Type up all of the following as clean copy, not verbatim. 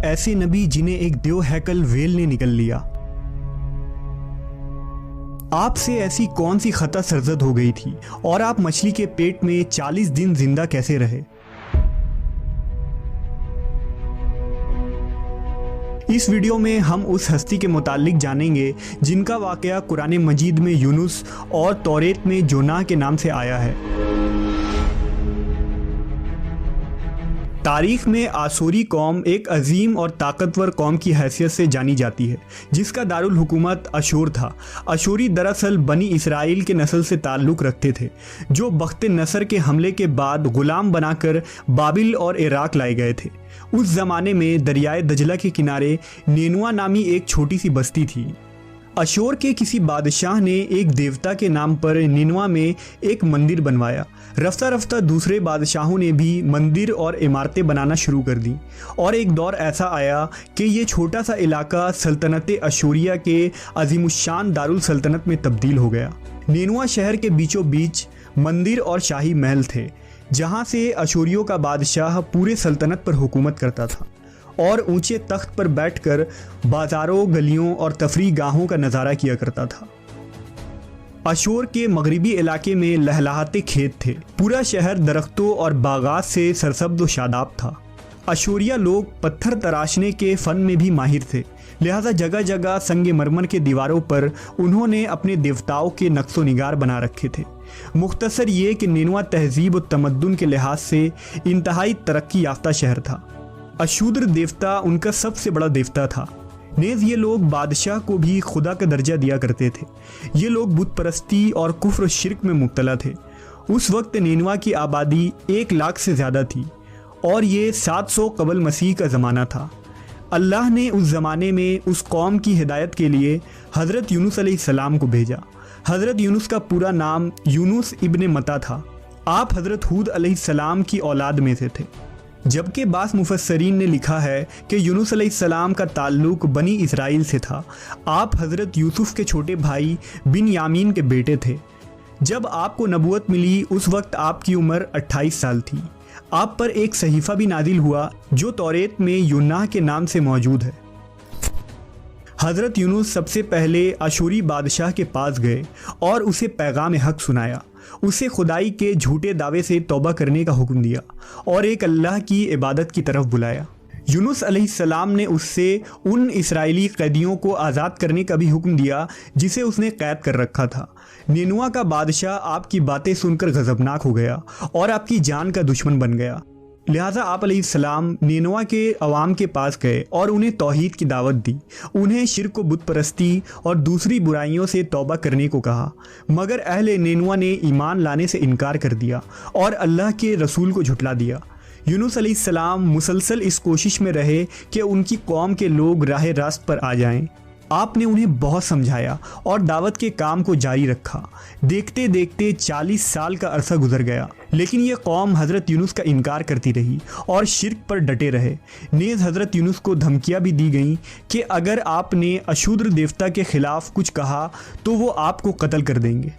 ایسے نبی جنہیں ایک دیو ہیکل ویل نے نگل لیا۔ آپ سے ایسی کون سی خطا سرزد ہو گئی تھی اور آپ مچھلی کے پیٹ میں 40 دن زندہ کیسے رہے؟ اس ویڈیو میں ہم اس ہستی کے متعلق جانیں گے جن کا واقعہ قرآن مجید میں یونس اور توریت میں جونہ کے نام سے آیا ہے۔ تاریخ میں آشوری قوم ایک عظیم اور طاقتور قوم کی حیثیت سے جانی جاتی ہے جس کا دارالحکومت اشور تھا۔ اشوری دراصل بنی اسرائیل کے نسل سے تعلق رکھتے تھے جو بخت نصر کے حملے کے بعد غلام بنا کر بابل اور عراق لائے گئے تھے۔ اس زمانے میں دریائے دجلہ کے کنارے نینوا نامی ایک چھوٹی سی بستی تھی۔ اشور کے کسی بادشاہ نے ایک دیوتا کے نام پر نینوا میں ایک مندر بنوایا۔ رفتہ رفتہ دوسرے بادشاہوں نے بھی مندر اور عمارتیں بنانا شروع کر دیں اور ایک دور ایسا آیا کہ یہ چھوٹا سا علاقہ سلطنت اشوریہ کے عظیم الشان دارالسلطنت میں تبدیل ہو گیا۔ نینوا شہر کے بیچوں بیچ مندر اور شاہی محل تھے جہاں سے اشوریوں کا بادشاہ پورے سلطنت پر حکومت کرتا تھا اور اونچے تخت پر بیٹھ کر بازاروں، گلیوں اور تفریح گاہوں کا نظارہ کیا کرتا تھا۔ اشور کے مغربی علاقے میں لہلہاتے کھیت تھے۔ پورا شہر درختوں اور باغات سے سرسبز و شاداب تھا۔ اشوریہ لوگ پتھر تراشنے کے فن میں بھی ماہر تھے، لہذا جگہ جگہ سنگ مرمر کے دیواروں پر انہوں نے اپنے دیوتاؤں کے نقش و نگار بنا رکھے تھے۔ مختصر یہ کہ نینوا تہذیب و تمدن کے لحاظ سے انتہائی ترقی یافتہ شہر تھا۔ اشودر دیوتا ان کا سب سے بڑا دیوتا تھا۔ نیز یہ لوگ بادشاہ کو بھی خدا کا درجہ دیا کرتے تھے۔ یہ لوگ بت پرستی اور کفر و شرک میں مبتلا تھے۔ اس وقت نینوا کی آبادی 1 لاکھ سے زیادہ تھی اور یہ 700 قبل مسیح کا زمانہ تھا۔ اللہ نے اس زمانے میں اس قوم کی ہدایت کے لیے حضرت یونس علیہ السلام کو بھیجا۔ حضرت یونس کا پورا نام یونس ابن متا تھا۔ آپ حضرت ہود علیہ السلام کی اولاد میں سے تھے، جبکہ بعض مفسرین نے لکھا ہے کہ یونس علیہ السلام کا تعلق بنی اسرائیل سے تھا۔ آپ حضرت یوسف کے چھوٹے بھائی بن یامین کے بیٹے تھے۔ جب آپ کو نبوت ملی اس وقت آپ کی عمر 28 سال تھی۔ آپ پر ایک صحیفہ بھی نازل ہوا جو توریت میں یونہ کے نام سے موجود ہے۔ حضرت یونس سب سے پہلے اشوری بادشاہ کے پاس گئے اور اسے پیغام حق سنایا۔ اسے خدائی کے جھوٹے دعوے سے توبہ کرنے کا حکم دیا اور ایک اللہ کی عبادت کی طرف بلایا۔ یونس علیہ السلام نے اس سے ان اسرائیلی قیدیوں کو آزاد کرنے کا بھی حکم دیا جسے اس نے قید کر رکھا تھا۔ نینوا کا بادشاہ آپ کی باتیں سن کر غضبناک ہو گیا اور آپ کی جان کا دشمن بن گیا، لہٰذا آپ علیہ السلام نینوا کے عوام کے پاس گئے اور انہیں توحید کی دعوت دی۔ انہیں شرک و بت پرستی اور دوسری برائیوں سے توبہ کرنے کو کہا، مگر اہل نینوا نے ایمان لانے سے انکار کر دیا اور اللہ کے رسول کو جھٹلا دیا۔ یونس علیہ السلام مسلسل اس کوشش میں رہے کہ ان کی قوم کے لوگ راہ راست پر آ جائیں۔ آپ نے انہیں بہت سمجھایا اور دعوت کے کام کو جاری رکھا۔ دیکھتے دیکھتے 40 سال کا عرصہ گزر گیا، لیکن یہ قوم حضرت یونس کا انکار کرتی رہی اور شرک پر ڈٹے رہے۔ نیز حضرت یونس کو دھمکیاں بھی دی گئیں کہ اگر آپ نے اشودر دیوتا کے خلاف کچھ کہا تو وہ آپ کو قتل کر دیں گے۔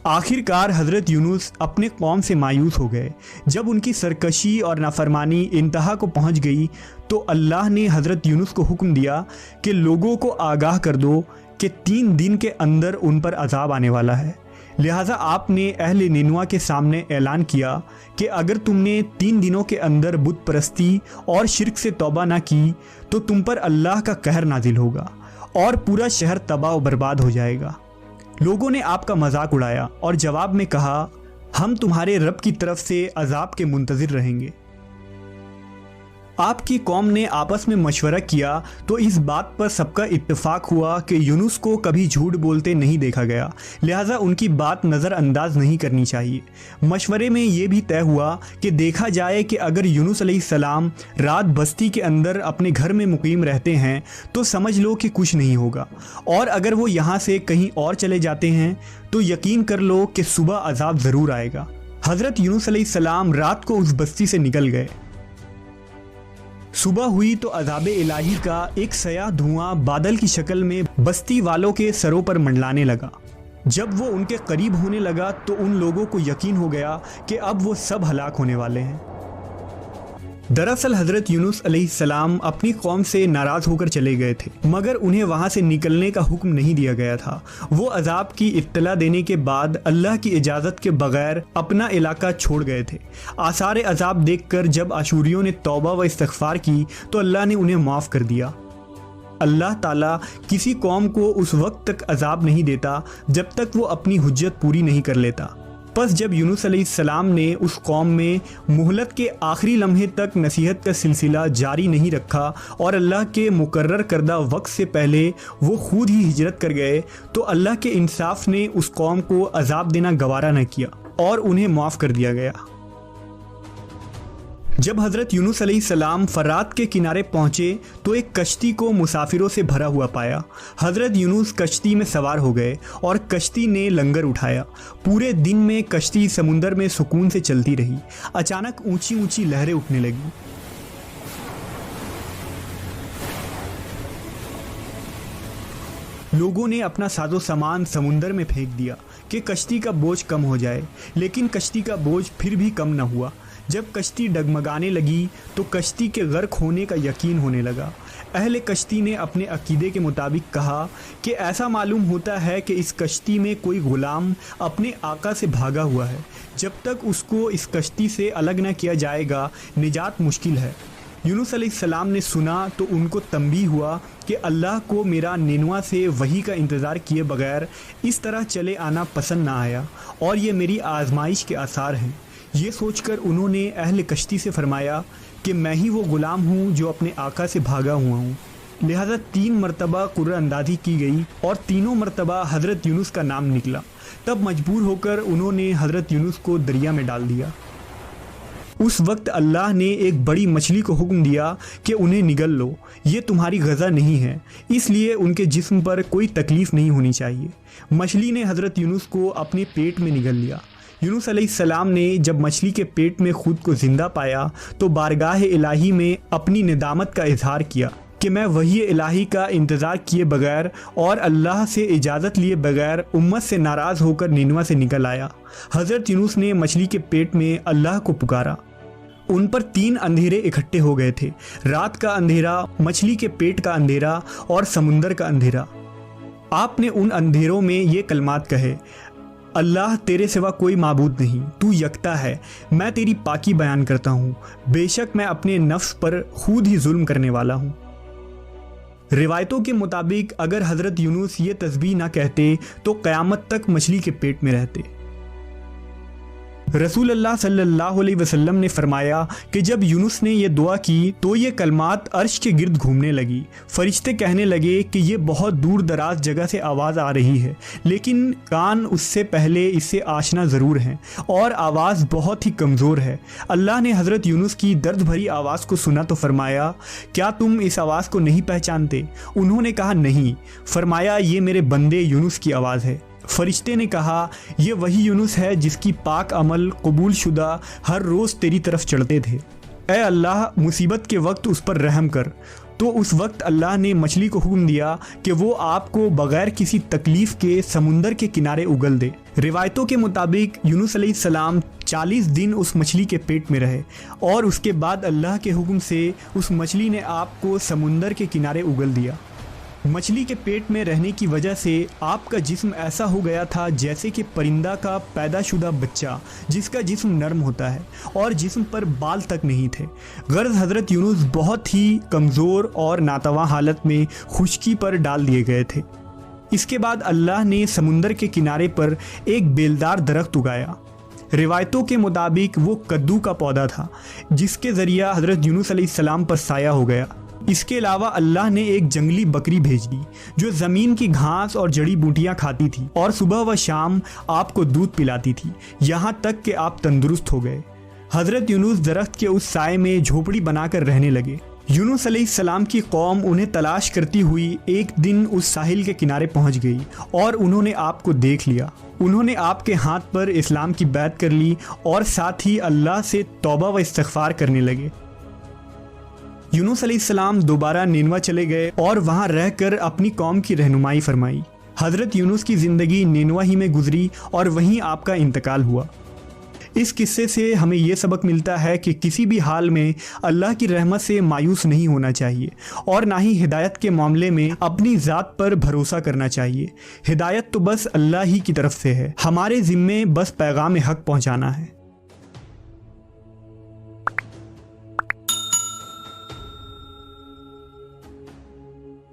آخر کار حضرت یونس اپنے قوم سے مایوس ہو گئے۔ جب ان کی سرکشی اور نافرمانی انتہا کو پہنچ گئی تو اللہ نے حضرت یونس کو حکم دیا کہ لوگوں کو آگاہ کر دو کہ 3 دن کے اندر ان پر عذاب آنے والا ہے۔ لہٰذا آپ نے اہل نینوا کے سامنے اعلان کیا کہ اگر تم نے 3 دنوں کے اندر بت پرستی اور شرک سے توبہ نہ کی تو تم پر اللہ کا قہر نازل ہوگا اور پورا شہر تباہ و برباد ہو جائے گا۔ لوگوں نے آپ کا مذاق اڑایا اور جواب میں کہا، ہم تمہارے رب کی طرف سے عذاب کے منتظر رہیں گے۔ آپ کی قوم نے آپس میں مشورہ کیا تو اس بات پر سب کا اتفاق ہوا کہ یونس کو کبھی جھوٹ بولتے نہیں دیکھا گیا، لہٰذا ان کی بات نظر انداز نہیں کرنی چاہیے۔ مشورے میں یہ بھی طے ہوا کہ دیکھا جائے کہ اگر یونس علیہ السلام رات بستی کے اندر اپنے گھر میں مقیم رہتے ہیں تو سمجھ لو کہ کچھ نہیں ہوگا، اور اگر وہ یہاں سے کہیں اور چلے جاتے ہیں تو یقین کر لو کہ صبح عذاب ضرور آئے گا۔ حضرت یونس علیہ السلام رات کو اس بستی سے نکل گئے۔ صبح ہوئی تو عذاب الہی کا ایک سیاہ دھواں بادل کی شکل میں بستی والوں کے سروں پر منڈلانے لگا۔ جب وہ ان کے قریب ہونے لگا تو ان لوگوں کو یقین ہو گیا کہ اب وہ سب ہلاک ہونے والے ہیں۔ दरअसल हजरत यूनुस अलैहिस्सलाम अपनी कौम से नाराज होकर चले गए थे, मगर उन्हें वहां से निकलने का हुक्म नहीं दिया गया था। वो अजाब की इत्तला देने के बाद अल्लाह की इजाज़त के बगैर अपना इलाका छोड़ गए थे। आसार अजाब देखकर जब अशूरियों ने तौबा व इस्तिग़फ़ार की तो अल्लाह ने उन्हें माफ़ कर दिया। अल्लाह ताला किसी कौम को उस वक्त तक अजाब नहीं देता जब तक वो अपनी हुज्जत पूरी नहीं कर लेता। बस जब यूनुस अलैहिस्सलाम ने उस कौम में मोहलत के आखिरी लम्हे तक नसीहत का सिलसिला जारी नहीं रखा और अल्लाह के मुकर्रर करदा वक्त से पहले वो खुद ही हिजरत कर गए, तो अल्लाह के इंसाफ ने उस कौम को अजाब देना गवारा न किया और उन्हें माफ़ कर दिया गया। जब हज़रत यूनुस अलैहिस्सलाम फरात के किनारे पहुँचे तो एक कश्ती को मुसाफिरों से भरा हुआ पाया। हज़रत यूनुस कश्ती में सवार हो गए और कश्ती ने लंगर उठाया। पूरे दिन में कश्ती समुंदर में सुकून से चलती रही। अचानक ऊंची ऊंची लहरें उठने लगी। लोगों ने अपना साजो सामान समुंदर में फेंक दिया कि कश्ती का बोझ कम हो जाए, लेकिन कश्ती का बोझ फिर भी कम न हुआ। जब कश्ती डगमगाने लगी तो कश्ती के गर्क होने का यकीन होने लगा। अहले कश्ती ने अपने अकीदे के मुताबिक कहा कि ऐसा मालूम होता है कि इस कश्ती में कोई गुलाम अपने आका से भागा हुआ है। जब तक उसको इस कश्ती से अलग न किया जाएगा निजात मुश्किल है। यूनुस अलैहिस्सलाम ने सुना तो उनको तंबीह हुआ कि अल्लाह को मेरा निनवा से वही का इंतज़ार किए बगैर इस तरह चले आना पसंद ना आया और ये मेरी आजमाइश के आसार हैं। ये सोचकर उन्होंने अहले कश्ती से फरमाया कि मैं ही वो ग़ुलाम हूँ जो अपने आका से भागा हुआ हूँ। लिहाजा 3 मरतबा कुर्रअंदाज़ी की गई और तीनों मरतबा हज़रत यूनुस का नाम निकला। तब मजबूर होकर उन्होंने हज़रत यूनुस को दरिया में डाल दिया। उस वक्त अल्लाह ने एक बड़ी मछली को हुक्म दिया कि उन्हें निगल लो, ये तुम्हारी गज़ा नहीं है, इसलिए उनके जिस्म पर कोई तकलीफ़ नहीं होनी चाहिए। मछली ने हज़रत यूनुस को अपने पेट में निगल लिया। यूनुस अलैहिस्सलाम ने जब मछली के पेट में खुद को ज़िंदा पाया तो बारगाह इलाही में अपनी निदामत का इजहार किया कि मैं वही इलाही का इंतज़ार किए बगैर और अल्लाह से इजाज़त लिए बगैर उम्मत से नाराज़ होकर निनवा से निकल आया। हज़रत यूनुस ने मछली के पेट में अल्लाह को पुकारा। उन पर 3 अंधेरे इकट्ठे हो गए थे, रात का अंधेरा, मछली के पेट का अंधेरा और समुंदर का अंधेरा। आपने उन अंधेरों में ये कलमात कहे, अल्लाह तेरे सिवा कोई माबूद नहीं, तू यकता है, मैं तेरी पाकी बयान करता हूँ, बेशक मैं अपने नफ्स पर खुद ही जुल्म करने वाला हूँ। रिवायतों के मुताबिक अगर हज़रत यूनुस ये तस्बीह ना कहते तो क़यामत तक मछली के पेट में रहते। रसूल अल्लाह सल्लल्लाहु अलैहि वसल्लम ने फरमाया कि जब यूनुस ने ये दुआ की तो ये कलमात अर्श के गिर्द घूमने लगी। फरिश्ते कहने लगे कि ये बहुत दूर दराज जगह से आवाज़ आ रही है, लेकिन कान उससे पहले इससे आशना ज़रूर हैं और आवाज़ बहुत ही कमज़ोर है। अल्लाह ने हज़रत यूनुस की दर्द भरी आवाज़ को सुना तो फरमाया, क्या तुम इस आवाज़ को नहीं पहचानते? उन्होंने कहा नहीं। फरमाया, ये मेरे बंदे यूनुस की आवाज़ है। फरिश्ते ने कहा, ये वही यूनुस है जिसकी पाक अमल कबूल शुदा हर रोज़ तेरी तरफ चढ़ते थे। ए अल्लाह, मुसीबत के वक्त उस पर रहम कर। तो उस वक्त अल्लाह ने मछली को हुक्म दिया कि वो आपको बग़ैर किसी तकलीफ़ के समुंदर के किनारे उगल दे। रिवायतों के मुताबिक यूनुस अलैहिस्सलाम 40 दिन उस मछली के पेट में रहे और उसके बाद अल्लाह के हुक्म से उस मछली ने आपको समुंदर के किनारे उगल दिया। मछली के पेट में रहने की वजह से आपका जिस्म ऐसा हो गया था जैसे कि परिंदा का पैदाशुदा बच्चा जिसका जिस्म नरम होता है और जिस्म पर बाल तक नहीं थे। गर्ज हज़रत यूनुस बहुत ही कमज़ोर और नातवा हालत में खुश्की पर डाल दिए गए थे। इसके बाद अल्लाह ने समुंदर के किनारे पर एक बेलदार दरख्त उगाया। रिवायतों के मुताबिक वो कद्दू का पौधा था जिसके ज़रिया हज़रत यूनुस अलैहिस्सलाम पर साया हो गया। इसके अलावा अल्लाह ने एक जंगली बकरी भेज दी जो ज़मीन की घास और जड़ी बूटियाँ खाती थी और सुबह व शाम आपको दूध पिलाती थी, यहाँ तक कि आप तंदुरुस्त हो गए। हज़रत यूनुस दरख्त के उस साए में झोपड़ी बनाकर रहने लगे। यूनुस अलैहिस्सलाम की कौम उन्हें तलाश करती हुई एक दिन उस साहिल के किनारे पहुँच गई और उन्होंने आपको देख लिया। उन्होंने आपके हाथ पर इस्लाम की बैत कर ली और साथ ही अल्लाह से तौबा व इस्तिग़फ़ार करने लगे। यूनुस अलैहिस्सलाम दोबारा निनवा चले गए और वहाँ रहकर अपनी कौम की रहनुमाई फरमाई। हज़रत यूनुस की ज़िंदगी निनवा ही में गुजरी और वहीं आपका इंतकाल हुआ। اس قصے سے ہمیں یہ سبق ملتا ہے کہ کسی بھی حال میں اللہ کی رحمت سے مایوس نہیں ہونا چاہیے اور نہ ہی ہدایت کے معاملے میں اپنی ذات پر بھروسہ کرنا چاہیے۔ ہدایت تو بس اللہ ہی کی طرف سے ہے، ہمارے ذمے بس پیغام حق پہنچانا ہے۔